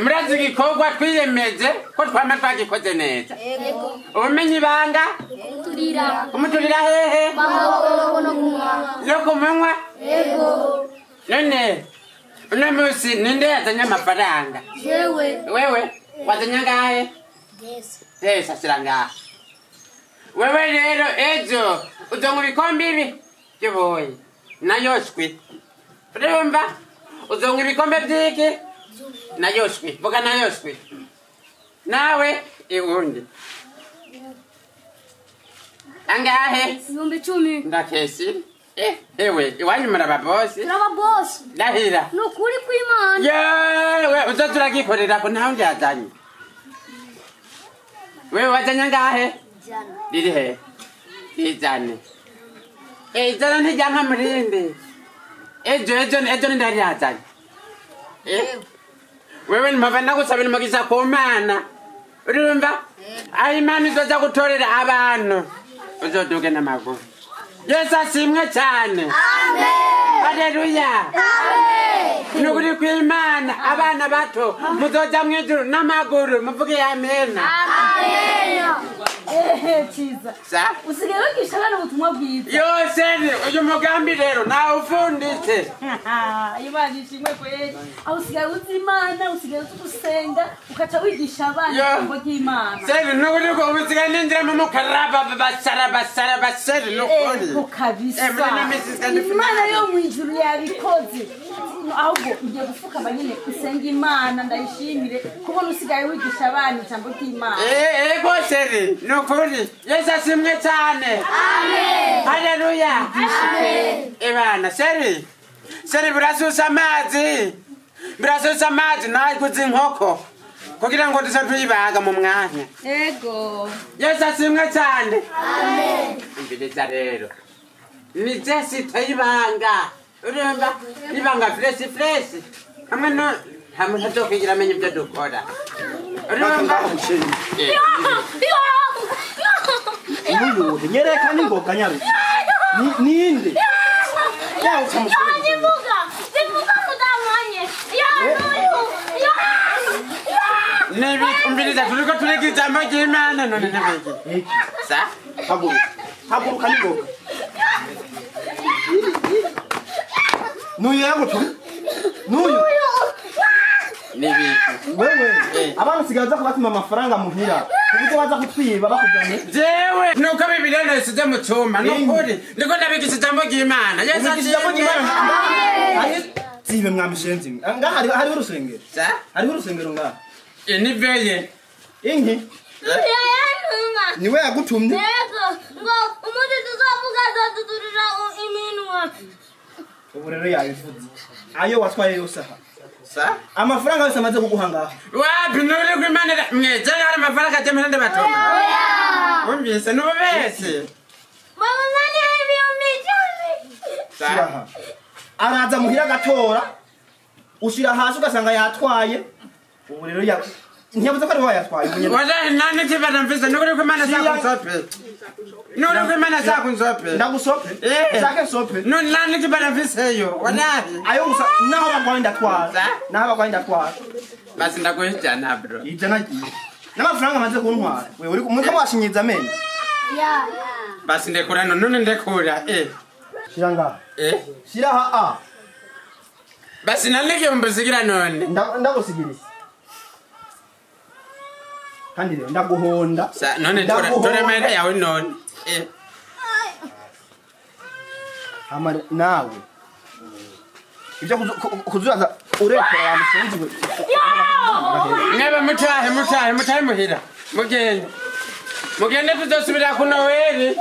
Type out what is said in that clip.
murazi igikorwa twiyemeze ko twama twagikoze neza. Ubumenyi banga umuturira hehe no kumunwa. None uno musi ninde yazanye amafaranga? Wewe wazanye ngahe? Desa siranga. Wewe rero ejo uzonga ibikombe ibi byoboye nayoshwe. Urumva uzonga ibikombe byiki nayoshwe. Vuga nayoshwe. Nawe iwundi angahe? 10. Ndakesi. Ewe iwanyu muraba boss. Ndahira. Nukuri kw'Imana. Yewe uzoturagikorera ko ntaho njazanye. Wewe wazanye ngahe? Riri he? Rijane. Ijana ntijyanka murinde. Ejo ndari yazanye. Wewe mpava ndagusabira umugisha ku Mana. Urumva? Aho Imana izoza gutorera abantu. Uzoduge n'amaguru. Yesu asimwe cyane. Amen. Haleluya. Amen. Nukuri kw'Imana abana bato muzoja mw'ijuru n'amaguru muvuge amen. Amen. Chiza. Sa? Usigaye wigisha abana ubutumwa bwiza. Yose uyu mugambi rero nawe ufunditse. Imana ishimwe kweli. Aho usigaye uzi Imana, usigaye uzi gusenga, ukaca wigisha abana ijambo ry'Imana. Seri nukuri ko usigaye ninjira mu mukaraba basara nukuri. Kabisa. Imana yo mu ijuru yabikoze. Ahubwo ngiye gufukama nyine usenga Imana ndayishimire kubona usigaye wigisha abana ijambo ry'Imana. Ego seri nukuri Yesu asimwe cyane. Amen. Haleluya. Amen. Ebana seri burasusa amazi nawe kuzi inkoko kugira ngo tuyibaga mu mwanya. Ego. Yesu asimwe cyane. Amen. Imbiriza rero ni Jesi tuyibanga. Urumva ibanga fresh hamwe no hamwe ntazokigira amenye ibyo dukora. Urumva Uyu nyereka ningoga nyaru. Ninde? Yawo kamusoni. Nivuga mudamanye. Nebi umbiriza turiko turekiza amagi y'Imana none nebege. Sa? Haburu kanigoga. Nuyu yagutu? Nuyu. Nebi. Wewe abantu sigaza kubatuma amafaranga muhira. Kuko baza kutwiba bakujanye. Jewe nuko Bibiliya nasize mu cyuma nukuri ndiko ndabigisha ijambo ry'Imana. Yesu asimwe. Zibe mwamishenzi. Ngaha hari urusengero. Sa? Hari urusengero ngaha. Ni veye. Inki? Niwe yagutumye? Yego, ngo umuti tuzovuga dodurira iminwa. Ubu rero yabivuze. Ayo watwaye yose aha. Sa? Amafaranga yose amaze kuguhangaha. Wapi nuri kw'Imana mweje hari amafaranga atemera ndabatoma. Umvise nubese. Mama nani ibihumbi 10. Sa? Araza muhira gatora. Ushira hasi ugasanga yatwaye. Ubu rero ntiyavuze ko ari wayatwaye. Wallahi nani kibana mvise nuri kw'Imana zakunsope. Nuri kw'Imana zakunsope. Ndagusope? Zake sope. Nuri nani kibana mvise yo. Wallahi. Ayo gusa naho bagwanda twara. Naho bagwanda twara. Basi ndakuhitana bro. Ijana giye. N'amafaranga amaze kuntwara. Wewe uri kumwe mwashinyiza amene. Ya. Basi ndekura none ndekura. Shiranga. Shira ha. Basi nalike umbuzigira none. Ndagusigirisa. Kandi rero ndaguhonda. Sa none tore mera yawe none. Amare nawe. Ibyo kuzuza urekera amusenzi. Ngebe mutahe muhira. Mugende tuzosubira ku Noheli.